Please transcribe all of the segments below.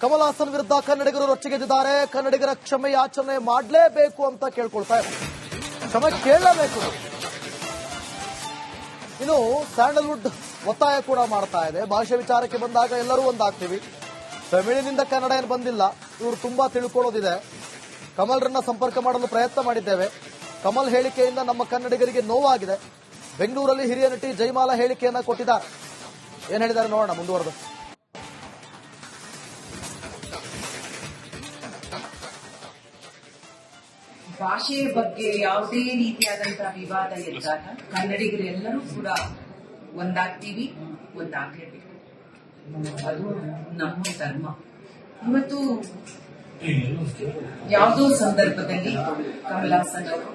ಕಮಲ್ ಹಾಸನ್ ವಿರುದ್ಧ ಕನ್ನಡಿಗರು ರೊಚ್ಚಿಗೆದ್ದಿದ್ದಾರೆ. ಕನ್ನಡಿಗರ ಕ್ಷಮೆ ಯಾಚನೆ ಮಾಡಲೇಬೇಕು ಅಂತ ಕೇಳ್ಕೊಳ್ತಾ ಇದ್ದಾರೆ. ಕ್ಷಮೆ ಕೇಳಲೇಬೇಕು. ಇನ್ನು ಸ್ಯಾಂಡಲ್ವುಡ್ ಒತ್ತಾಯ ಕೂಡ ಮಾಡ್ತಾ ಇದೆ. ಭಾಷೆ ವಿಚಾರಕ್ಕೆ ಬಂದಾಗ ಎಲ್ಲರೂ ಒಂದಾಗ್ತೀವಿ. ತಮಿಳಿನಿಂದ ಕನ್ನಡ ಏನು ಬಂದಿಲ್ಲ, ಇವರು ತುಂಬಾ ತಿಳ್ಕೊಳ್ಳೋದಿದೆ. ಕಮಲ್ರನ್ನ ಸಂಪರ್ಕ ಮಾಡಲು ಪ್ರಯತ್ನ ಮಾಡಿದ್ದೇವೆ. ಕಮಲ್ ಹೇಳಿಕೆಯಿಂದ ನಮ್ಮ ಕನ್ನಡಿಗರಿಗೆ ನೋವಾಗಿದೆ. ಬೆಂಗಳೂರಲ್ಲಿ ಹಿರಿಯ ನಟಿ ಜಯಮಾಲಾ ಹೇಳಿಕೆಯನ್ನ ಕೊಟ್ಟಿದ್ದಾರೆ. ಏನ್ ಹೇಳಿದ್ದಾರೆ ನೋಡೋಣ ಮುಂದುವರೆದು. ಭಾಷೆಯ ಬಗ್ಗೆ ಯಾವುದೇ ರೀತಿಯಾದಂತಹ ವಿವಾದ ಇದ್ದಾಗ ಕನ್ನಡಿಗರೆಲ್ಲರೂ ಕೂಡ ಒಂದಾಗ್ತೀವಿ, ಒಂದಾಗಲೇಬೇಕು. ಅದು ನಮ್ಮ ಧರ್ಮ. ಇವತ್ತು ಯಾವುದೋ ಸಂದರ್ಭದಲ್ಲಿ ಕಮಲ್ ಹಾಸನ್ ಅವರು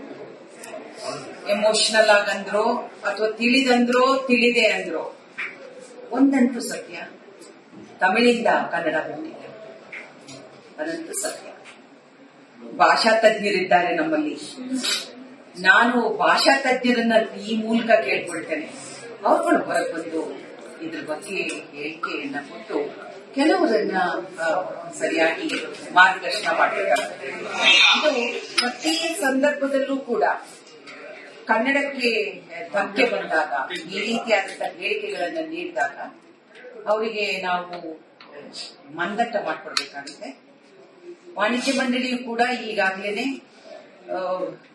ಎಮೋಷನಲ್ ಆಗಂದ್ರೋ ಅಥವಾ ತಿಳಿದಂದ್ರೋ ತಿಳಿದೆ ಅಂದ್ರೋ ಒಂದಂತೂ ಸತ್ಯ, ತಮಿಳಿಂದ ಕನ್ನಡ ಬಂದಿದೆ, ಅದಂತೂ ಸತ್ಯ. ಭಾಷಾ ತಜ್ಞರಿದ್ದಾರೆ ನಮ್ಮಲ್ಲಿ. ನಾನು ಭಾಷಾ ತಜ್ಞರನ್ನ ಈ ಮೂಲಕ ಕೇಳ್ಕೊಳ್ತೇನೆ, ಅವ್ರುಗಳು ಹೊರಗೆ ಬಂದು ಇದ್ರ ಬಗ್ಗೆ ಹೇಳಿಕೆಯನ್ನ ಕೊಟ್ಟು ಕೆಲವರನ್ನ ಸರಿಯಾಗಿ ಮಾರ್ಗದರ್ಶನ ಮಾಡಬೇಕಾಗುತ್ತೆ. ಇದು ಪ್ರತಿ ಸಂದರ್ಭದಲ್ಲೂ ಕೂಡ ಕನ್ನಡಕ್ಕೆ ಧಕ್ಕೆ ಬಂದಾಗ, ಈ ರೀತಿಯಾದಂತಹ ಹೇಳಿಕೆಗಳನ್ನ ನೀಡಿದಾಗ ಅವರಿಗೆ ನಾವು ಮಂದಟ್ಟ ಮಾಡಿಕೊಡ್ಬೇಕಾಗುತ್ತೆ. ವಾಣಿಜ್ಯ ಮಂಡಳಿಯು ಕೂಡ ಈಗಾಗಲೇ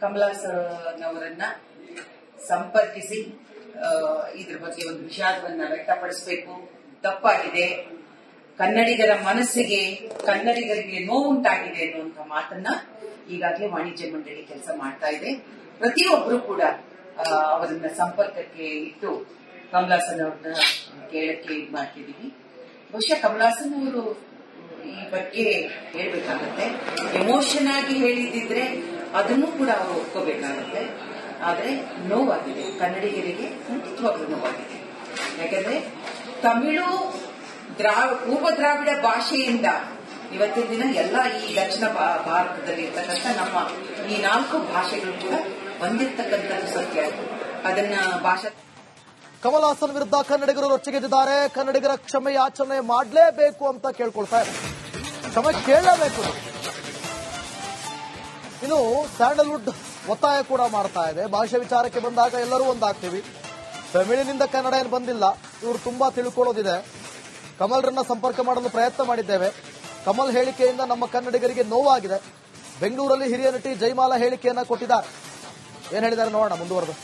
ಕಮಲ್ ಹಾಸನ್ ಅವರನ್ನ ಸಂಪರ್ಕಿಸಿ ಇದ್ರ ಬಗ್ಗೆ ಒಂದು ವಿಷಾದವನ್ನ ವ್ಯಕ್ತಪಡಿಸಬೇಕು. ತಪ್ಪಾಗಿದೆ, ಕನ್ನಡಿಗರ ಮನಸ್ಸಿಗೆ, ಕನ್ನಡಿಗರಿಗೆ ನೋವುಂಟಾಗಿದೆ ಅನ್ನುವಂಥ ಮಾತನ್ನ ಈಗಾಗಲೇ ವಾಣಿಜ್ಯ ಮಂಡಳಿ ಕೆಲಸ ಮಾಡ್ತಾ ಇದೆ. ಪ್ರತಿಯೊಬ್ಬರು ಕೂಡ ಅವರನ್ನ ಸಂಪರ್ಕಕ್ಕೆ ಇಟ್ಟು ಕಮಲ್ ಹಾಸನ್ ಅವ್ರನ್ನ ಕೇಳಕ್ಕೆ ಇದು ಮಾಡ್ತಿದೀವಿ. ಬಹುಶಃ ಕಮಲ್ ಹಾಸನ್ ಅವರು ಈ ಬಗ್ಗೆ ಹೇಳ್ಬೇಕಾಗತ್ತೆ. ಎಮೋಷನ್ ಆಗಿ ಹೇಳಿದ್ರೆ ಅದನ್ನು ಕೂಡ ಅವರು ಒಪ್ಕೋಬೇಕಾಗತ್ತೆ. ಆದ್ರೆ ನೋವಾಗಿದೆ, ಕನ್ನಡಿಗರಿಗೆ ಖಂಡಿತವಾಗ್ಲೂ ನೋವಾಗಿದೆ. ಯಾಕಂದ್ರೆ ತಮಿಳು ಪೂರ್ವ ದ್ರಾವಿಡ ಭಾಷೆಯಿಂದ ಇವತ್ತಿನ ದಿನ ಎಲ್ಲ ಈ ದಕ್ಷಿಣ ಭಾರತದಲ್ಲಿ ಇರ್ತಕ್ಕಂಥ ನಮ್ಮ ಈ 4 ಭಾಷೆಗಳು ಕೂಡ ಬಂದಿರ್ತಕ್ಕಂಥದ್ದು ಸತ್ಯ. ಅದನ್ನ ಭಾಷಾ ಕಮಲ್ ಹಾಸನ್ ವಿರುದ್ಧ ಕನ್ನಡಿಗರು ರೊಚ್ಚಿಗೆದ್ದಿದ್ದಾರೆ. ಕನ್ನಡಿಗರ ಕ್ಷಮೆ ಯಾಚನೆ ಮಾಡಲೇಬೇಕು ಅಂತ ಕೇಳ್ಕೊಳ್ತಾ ಇದ್ದಾರೆ. ಕ್ಷಮೆ ಕೇಳಲೇಬೇಕು. ಇನ್ನು ಸ್ಯಾಂಡಲ್ವುಡ್ ಒತ್ತಾಯ ಕೂಡ ಮಾಡ್ತಾ ಇದೆ. ಭಾಷೆ ವಿಚಾರಕ್ಕೆ ಬಂದಾಗ ಎಲ್ಲರೂ ಒಂದಾಗ್ತೀವಿ. ತಮಿಳಿನಿಂದ ಕನ್ನಡ ಏನು ಬಂದಿಲ್ಲ, ಇವರು ತುಂಬಾ ತಿಳ್ಕೊಳ್ಳೋದಿದೆ. ಕಮಲ್ರನ್ನ ಸಂಪರ್ಕ ಮಾಡಲು ಪ್ರಯತ್ನ ಮಾಡಿದ್ದೇವೆ. ಕಮಲ್ ಹೇಳಿಕೆಯಿಂದ ನಮ್ಮ ಕನ್ನಡಿಗರಿಗೆ ನೋವಾಗಿದೆ. ಬೆಂಗಳೂರಲ್ಲಿ ಹಿರಿಯ ನಟಿ ಜಯಮಾಲಾ ಹೇಳಿಕೆಯನ್ನ ಕೊಟ್ಟಿದ್ದಾರೆ. ಏನ್ ಹೇಳಿದ್ದಾರೆ ನೋಡೋಣ ಮುಂದುವರೆದು.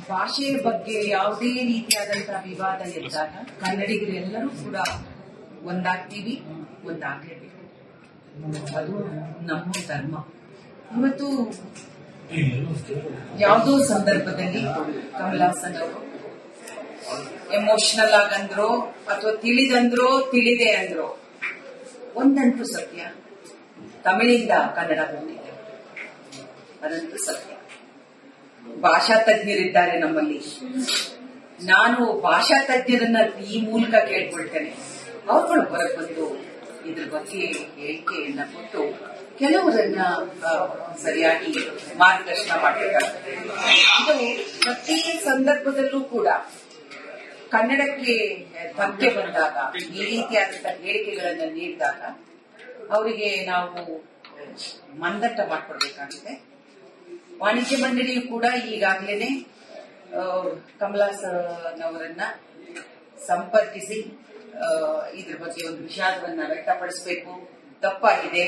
ಭಾಷೆಯ ಬಗ್ಗೆ ಯಾವುದೇ ರೀತಿಯಾದಂತಹ ವಿವಾದ ಇದ್ದಾಗ ಕನ್ನಡಿಗರೆಲ್ಲರೂ ಕೂಡ ಒಂದಾಗ್ತೀವಿ, ಒಂದಾಗಲೇಬೇಕು. ಅದು ನಮ್ಮ ಧರ್ಮ. ಇವತ್ತು ಯಾವುದೋ ಸಂದರ್ಭದಲ್ಲಿ ಕಮಲ್ ಹಾಸನ್ ಅವರು ಎಮೋಷನಲ್ ಆಗಂದ್ರೋ ಅಥವಾ ತಿಳಿದಂದ್ರೋ ತಿಳಿದೆ ಅಂದ್ರೋ ಒಂದಂತೂ ಸತ್ಯ, ತಮಿಳಿಂದ ಕನ್ನಡ ಬಂದಿದೆ, ಅದಂತೂ ಸತ್ಯ. ಭಾಷಾ ತಜ್ಞರಿದ್ದಾರೆ ನಮ್ಮಲ್ಲಿ. ನಾನು ಭಾಷಾ ತಜ್ಞರನ್ನ ಈ ಮೂಲಕ ಕೇಳ್ಕೊಳ್ತೇನೆ, ಅವ್ರುಗಳು ಹೊರಗೆ ಬಂದು ಇದ್ರ ಬಗ್ಗೆ ಹೇಳಿಕೆಯನ್ನ ಕೊಟ್ಟು ಕೆಲವರನ್ನ ಸರಿಯಾಗಿ ಮಾರ್ಗದರ್ಶನ ಮಾಡಬೇಕಾಗುತ್ತೆ. ಇದು ಪ್ರತಿ ಸಂದರ್ಭದಲ್ಲೂ ಕೂಡ ಕನ್ನಡಕ್ಕೆ ಧಕ್ಕೆ ಬಂದಾಗ, ಈ ರೀತಿಯಾದಂತಹ ಹೇಳಿಕೆಗಳನ್ನ ನೀಡಿದಾಗ ಅವರಿಗೆ ನಾವು ಮಂದಟ್ಟ ಮಾಡಿಕೊಡ್ಬೇಕಾಗುತ್ತೆ. ವಾಣಿಜ್ಯ ಮಂಡಳಿಯು ಕೂಡ ಈಗಾಗಲೇ ಕಮಲ್ ಹಾಸನ್ ಅವರನ್ನ ಸಂಪರ್ಕಿಸಿ ಇದ್ರ ಬಗ್ಗೆ ಒಂದು ವಿಷಾದವನ್ನ ವ್ಯಕ್ತಪಡಿಸಬೇಕು. ತಪ್ಪಾಗಿದೆ,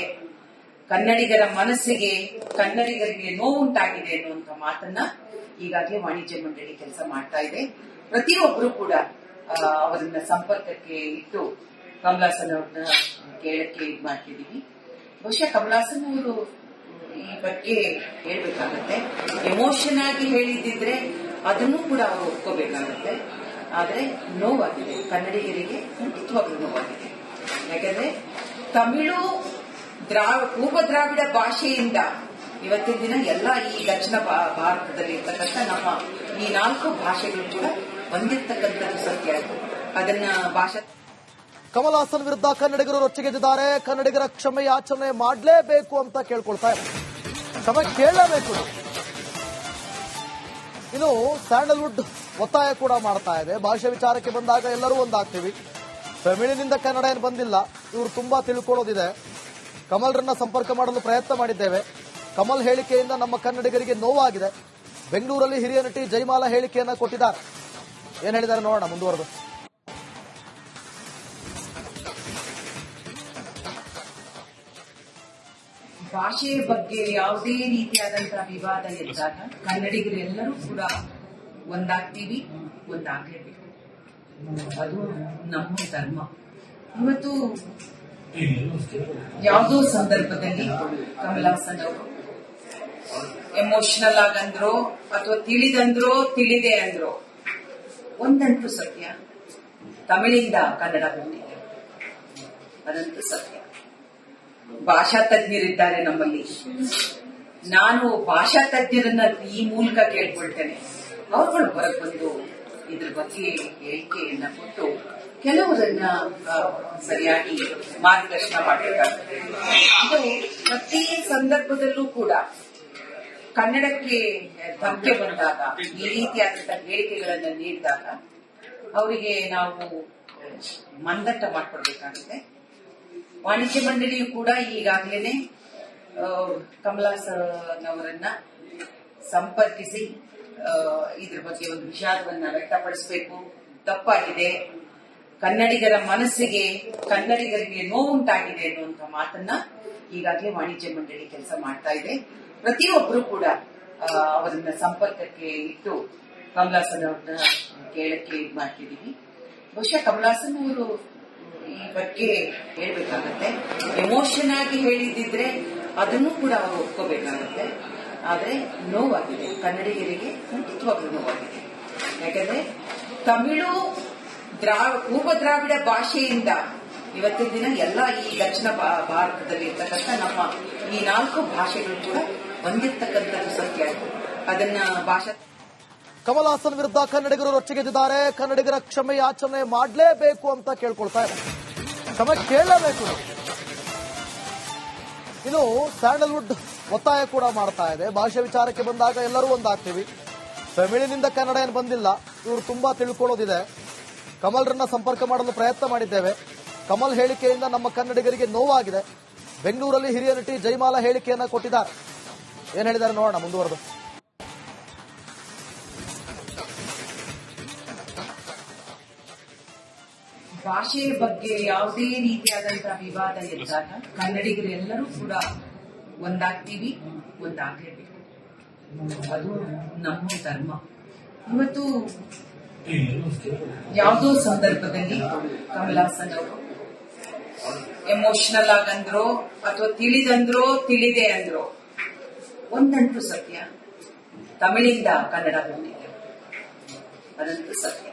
ಕನ್ನಡಿಗರ ಮನಸ್ಸಿಗೆ, ಕನ್ನಡಿಗರಿಗೆ ನೋವುಂಟಾಗಿದೆ ಅನ್ನುವಂಥ ಮಾತನ್ನ ಈಗಾಗಲೇ ವಾಣಿಜ್ಯ ಮಂಡಳಿ ಕೆಲಸ ಮಾಡ್ತಾ ಇದೆ. ಪ್ರತಿಯೊಬ್ಬರು ಕೂಡ ಅವರನ್ನ ಸಂಪರ್ಕಕ್ಕೆ ಇಟ್ಟು ಕಮಲ್ ಹಾಸನ್ ಅವ್ರನ್ನ ಕೇಳಕ್ಕೆ ಇದು ಮಾಡ್ತಿದೀವಿ. ಬಹುಶಃ ಕಮಲ್ ಹಾಸನ್ ಅವರು ಈ ಬಗ್ಗೆ ಹೇಳ್ಬೇಕಾಗತ್ತೆ. ಎಮೋಷನ್ ಆಗಿ ಹೇಳಿದ್ರೆ ಅದನ್ನು ಕೂಡ ಅವರು ಒಪ್ಕೋಬೇಕಾಗತ್ತೆ. ಆದ್ರೆ ನೋವಾಗಿದೆ, ಕನ್ನಡಿಗರಿಗೆ ಖಂಡಿತವಾಗ್ಲೂ ನೋವಾಗಿದೆ. ಯಾಕಂದ್ರೆ ತಮಿಳು ಪೂರ್ವ ದ್ರಾವಿಡ ಭಾಷೆಯಿಂದ ಇವತ್ತಿನ ದಿನ ಎಲ್ಲ ಈ ದಕ್ಷಿಣ ಭಾರತದಲ್ಲಿ ಇರ್ತಕ್ಕಂಥ ನಮ್ಮ ಈ 4 ಭಾಷೆಗಳು ಕೂಡ ಬಂದಿರ್ತಕ್ಕಂಥದ್ದು ಸತ್ಯ. ಅದನ್ನ ಭಾಷಾ ಕಮಲ್ ಹಾಸನ್ ವಿರುದ್ಧ ಕನ್ನಡಿಗರು ರೊಚ್ಚಿಗೆದ್ದಿದ್ದಾರೆ. ಕನ್ನಡಿಗರ ಕ್ಷಮೆ ಯಾಚನೆ ಮಾಡಲೇಬೇಕು ಅಂತ ಕೇಳ್ಕೊಳ್ತಾ ಇದ್ದಾರೆ. ಕ್ಷಮೆ ಕೇಳಲೇಬೇಕು. ಇನ್ನು ಸ್ಯಾಂಡಲ್ವುಡ್ ಒತ್ತಾಯ ಕೂಡ ಮಾಡ್ತಾ ಇದೆ. ಭಾಷೆ ವಿಚಾರಕ್ಕೆ ಬಂದಾಗ ಎಲ್ಲರೂ ಒಂದಾಗ್ತೀವಿ. ತಮಿಳಿನಿಂದ ಕನ್ನಡ ಏನು ಬಂದಿಲ್ಲ, ಇವರು ತುಂಬಾ ತಿಳ್ಕೊಳ್ಳೋದಿದೆ. ಕಮಲ್ರನ್ನ ಸಂಪರ್ಕ ಮಾಡಲು ಪ್ರಯತ್ನ ಮಾಡಿದ್ದೇವೆ. ಕಮಲ್ ಹೇಳಿಕೆಯಿಂದ ನಮ್ಮ ಕನ್ನಡಿಗರಿಗೆ ನೋವಾಗಿದೆ. ಬೆಂಗಳೂರಲ್ಲಿ ಹಿರಿಯ ನಟಿ ಜೈಮಾಲಾ ಹೇಳಿಕೆಯನ್ನ ಕೊಟ್ಟಿದ್ದಾರೆ. ಏನ್ ಹೇಳಿದ್ದಾರೆ ನೋಡೋಣ ಮುಂದುವರೆದು. ಭಾಷೆಯ ಬಗ್ಗೆ ಯಾವುದೇ ರೀತಿಯಾದಂತಹ ವಿವಾದ ಇದ್ದಾಗ ಕನ್ನಡಿಗರೆಲ್ಲರೂ ಕೂಡ ಒಂದಾಗ್ತೀವಿ, ಒಂದಾಗಲೇಬೇಕು. ಅದು ನಮ್ಮ ಧರ್ಮ. ಇವತ್ತು ಯಾವುದೋ ಸಂದರ್ಭದಲ್ಲಿ ಕಮಲ್ ಹಾಸನ್ ಅವರು ಎಮೋಷನಲ್ ಆಗಂದ್ರೋ ಅಥವಾ ತಿಳಿದಂದ್ರೋ ತಿಳಿದೆ ಅಂದ್ರೋ ಒಂದಂತೂ ಸತ್ಯ, ತಮಿಳಿಂದ ಕನ್ನಡ ಬಂದಿದೆ, ಅದಂತೂ ಸತ್ಯ. ಭಾಷಾ ತಜ್ಞರಿದ್ದಾರೆ ನಮ್ಮಲ್ಲಿ. ನಾನು ಭಾಷಾ ತಜ್ಞರನ್ನ ಈ ಮೂಲಕ ಕೇಳ್ಕೊಳ್ತೇನೆ, ಅವರುಗಳು ಹೊರಗೆ ಬಂದು ಇದ್ರ ಬಗ್ಗೆ ಹೇಳಿಕೆಯನ್ನ ಕೊಟ್ಟು ಕೆಲವರನ್ನ ಸರಿಯಾಗಿ ಮಾರ್ಗದರ್ಶನ ಮಾಡಬೇಕಾಗುತ್ತೆ. ಇದು ಪ್ರತಿ ಸಂದರ್ಭದಲ್ಲೂ ಕೂಡ ಕನ್ನಡಕ್ಕೆ ಧಕ್ಕೆ ಬಂದಾಗ, ಈ ರೀತಿಯಾದಂತಹ ಹೇಳಿಕೆಗಳನ್ನ ನೀಡಿದಾಗ ಅವರಿಗೆ ನಾವು ಮಂದಟ್ಟ ಮಾಡಿಕೊಡ್ಬೇಕಾಗುತ್ತೆ. ವಾಣಿಜ್ಯ ಮಂಡಳಿಯು ಕೂಡ ಈಗಾಗಲೇ ಕಮಲ್ ಹಾಸನ್ ಅವರನ್ನ ಸಂಪರ್ಕಿಸಿ ಇದ್ರ ಬಗ್ಗೆ ಒಂದು ವಿಷಾದವನ್ನ ವ್ಯಕ್ತಪಡಿಸಬೇಕು, ತಪ್ಪಾಗಿದೆ, ಕನ್ನಡಿಗರ ಮನಸ್ಸಿಗೆ ಕನ್ನಡಿಗರಿಗೆ ನೋವುಂಟಾಗಿದೆ ಅನ್ನುವಂಥ ಮಾತನ್ನ ಈಗಾಗಲೇ ವಾಣಿಜ್ಯ ಮಂಡಳಿ ಕೆಲಸ ಮಾಡ್ತಾ ಇದೆ. ಪ್ರತಿಯೊಬ್ಬರು ಕೂಡ ಅವರನ್ನ ಸಂಪರ್ಕಕ್ಕೆ ಇಟ್ಟು ಕಮಲ್ ಹಾಸನ್ ಅವ್ರನ್ನ ಕೇಳಕ್ಕೆ ಮಾಡ್ತಿದೀವಿ. ಬಹುಶಃ ಕಮಲ್ ಹಾಸನ್ ಅವರು ಈ ಬಗ್ಗೆ ಹೇಳ್ಬೇಕಾಗತ್ತೆ. ಎಮೋಷನ್ ಆಗಿ ಹೇಳಿದ್ರೆ ಅದನ್ನು ಕೂಡ ಅವರು ಒಪ್ಕೋಬೇಕಾಗತ್ತೆ. ಆದ್ರೆ ನೋವಾಗಿದೆ, ಕನ್ನಡಿಗರಿಗೆ ಖಂಡಿತವಾಗ್ಲೂ ನೋವಾಗಿದೆ. ಯಾಕಂದ್ರೆ ತಮಿಳು ಪೂರ್ವ ದ್ರಾವಿಡ ಭಾಷೆಯಿಂದ ಇವತ್ತಿನ ದಿನ ಎಲ್ಲ ಈ ದಕ್ಷಿಣ ಭಾರತದಲ್ಲಿ ಇರ್ತಕ್ಕಂಥ ನಮ್ಮ ಈ 4 ಭಾಷೆಗಳು ಕೂಡ ಬಂದಿರ್ತಕ್ಕಂಥದ್ದು ಸತ್ಯ. ಅದನ್ನ ಭಾಷಾ ಕಮಲ್ ಹಾಸನ್ ವಿರುದ್ಧ ಕನ್ನಡಿಗರು ರೊಚ್ಚಿಗೆದ್ದಿದ್ದಾರೆ. ಕನ್ನಡಿಗರ ಕ್ಷಮೆ ಯಾಚನೆ ಮಾಡಲೇಬೇಕು ಅಂತ ಕೇಳ್ಕೊಳ್ತಾ ಇದ್ದಾರೆ. ಕ್ಷಮೆ ಕೇಳಲೇಬೇಕು. ಇನ್ನು ಸ್ಯಾಂಡಲ್ವುಡ್ ಒತ್ತಾಯ ಕೂಡ ಮಾಡ್ತಾ ಇದೆ. ಭಾಷೆ ವಿಚಾರಕ್ಕೆ ಬಂದಾಗ ಎಲ್ಲರೂ ಒಂದಾಗ್ತೀವಿ. ತಮಿಳಿನಿಂದ ಕನ್ನಡ ಏನು ಬಂದಿಲ್ಲ, ಇವರು ತುಂಬಾ ತಿಳ್ಕೊಳ್ಳೋದಿದೆ. ಕಮಲ್ರನ್ನ ಸಂಪರ್ಕ ಮಾಡಲು ಪ್ರಯತ್ನ ಮಾಡಿದ್ದೇವೆ. ಕಮಲ್ ಹೇಳಿಕೆಯಿಂದ ನಮ್ಮ ಕನ್ನಡಿಗರಿಗೆ ನೋವಾಗಿದೆ. ಬೆಂಗಳೂರಲ್ಲಿ ಹಿರಿಯ ನಟಿ ಜೈಮಾಲಾ ಹೇಳಿಕೆಯನ್ನ ಕೊಟ್ಟಿದ್ದಾರೆ. ಏನ್ ಹೇಳಿದ್ದಾರೆ ನೋಡೋಣ ಮುಂದುವರೆದು. ಭಾಷೆಯ ಬಗ್ಗೆ ಯಾವುದೇ ರೀತಿಯಾದಂತಹ ವಿವಾದ ಇದ್ದಾಗ ಕನ್ನಡಿಗರೆಲ್ಲರೂ ಕೂಡ ಒಂದಾಗ್ತೀವಿ, ಒಂದಾಗಲೇಬೇಕು. ಅದು ನಮ್ಮ ಧರ್ಮ. ಇವತ್ತು ಯಾವುದೋ ಸಂದರ್ಭದಲ್ಲಿ ಕಮಲ್ ಹಾಸನ್ ಅವರು ಎಮೋಷನಲ್ ಆಗಂದ್ರೋ ಅಥವಾ ತಿಳಿದಂದ್ರೋ ತಿಳಿದೆ ಅಂದ್ರೋ ಒಂದಂತೂ ಸತ್ಯ, ತಮಿಳಿಂದ ಕನ್ನಡ ಬಂದಿದೆ, ಅದಂತೂ ಸತ್ಯ.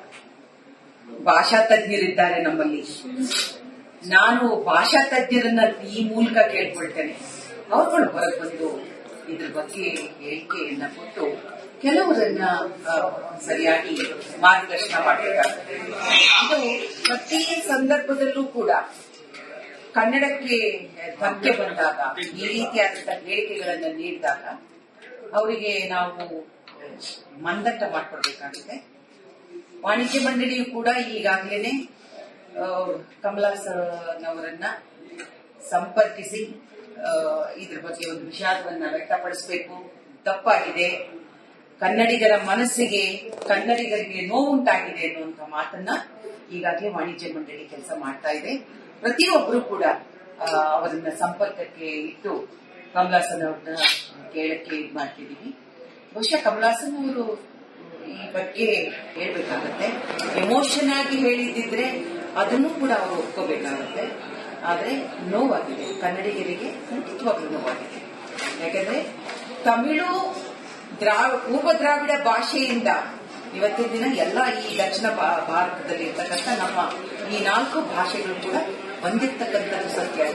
ಭಾಷಾ ತಜ್ಞರಿದ್ದಾರೆ ನಮ್ಮಲ್ಲಿ. ನಾನು ಭಾಷಾ ತಜ್ಞರನ್ನ ಈ ಮೂಲಕ ಕೇಳ್ಕೊಳ್ತೇನೆ, ಅವರುಗಳು ಹೊರಗೆ ಬಂದು ಇದ್ರ ಬಗ್ಗೆ ಹೇಳಿಕೆಯನ್ನ ಕೊಟ್ಟು ಕೆಲವರನ್ನ ಸರಿಯಾಗಿ ಮಾರ್ಗದರ್ಶನ ಮಾಡಬೇಕಾಗುತ್ತೆ. ಇದು ಪ್ರತಿ ಸಂದರ್ಭದಲ್ಲೂ ಕೂಡ ಕನ್ನಡಕ್ಕೆ ಧಕ್ಕೆ ಬಂದಾಗ, ಈ ರೀತಿಯಾದಂತಹ ಹೇಳಿಕೆಗಳನ್ನ ನೀಡಿದಾಗ ಅವರಿಗೆ ನಾವು ಮಂದಟ್ಟ ಮಾಡಿಕೊಡ್ಬೇಕಾಗುತ್ತೆ. ವಾಣಿಜ್ಯ ಮಂಡಳಿಯು ಕೂಡ ಈಗಾಗಲೇ ಕಮಲ್ ಹಾಸನ್ ಅವರನ್ನ ಸಂಪರ್ಕಿಸಿ ಇದ್ರ ಬಗ್ಗೆ ಒಂದು ವಿಷಾದವನ್ನ ವ್ಯಕ್ತಪಡಿಸಬೇಕು, ತಪ್ಪಾಗಿದೆ, ಕನ್ನಡಿಗರ ಮನಸ್ಸಿಗೆ ಕನ್ನಡಿಗರಿಗೆ ನೋವುಂಟಾಗಿದೆ ಅನ್ನುವಂಥ ಮಾತನ್ನ ಈಗಾಗಲೇ ವಾಣಿಜ್ಯ ಮಂಡಳಿ ಕೆಲಸ ಮಾಡ್ತಾ ಇದೆ. ಪ್ರತಿಯೊಬ್ಬರು ಕೂಡ ಅವರನ್ನ ಸಂಪರ್ಕಕ್ಕೆ ಇಟ್ಟು ಕಮಲ್ ಹಾಸನ್ ಅವ್ರನ್ನ ಕೇಳಕ್ಕೆ ಮಾಡ್ತಿದೀವಿ. ಬಹುಶಃ ಕಮಲ್ ಹಾಸನ್ ಅವರು ಈ ಬಗ್ಗೆ ಹೇಳ್ಬೇಕಾಗತ್ತೆ. ಎಮೋಷನ್ ಆಗಿ ಹೇಳಿದ್ರೆ ಅದನ್ನು ಕೂಡ ಅವರು ಒಪ್ಕೋಬೇಕಾಗತ್ತೆ. ಆದ್ರೆ ನೋವಾಗಿದೆ, ಕನ್ನಡಿಗರಿಗೆ ಖಂಡಿತವಾಗ್ಲೂ ನೋವಾಗಿದೆ. ಯಾಕಂದ್ರೆ ತಮಿಳು ಪೂರ್ವ ದ್ರಾವಿಡ ಭಾಷೆಯಿಂದ ಇವತ್ತಿನ ದಿನ ಎಲ್ಲ ಈ ದಕ್ಷಿಣ ಭಾರತದಲ್ಲಿ ಇರ್ತಕ್ಕಂಥ ನಮ್ಮ ಈ 4 ಭಾಷೆಗಳು ಕೂಡ ಬಂದಿರ್ತಕ್ಕಂಥದ್ದು ಸತ್ಯ.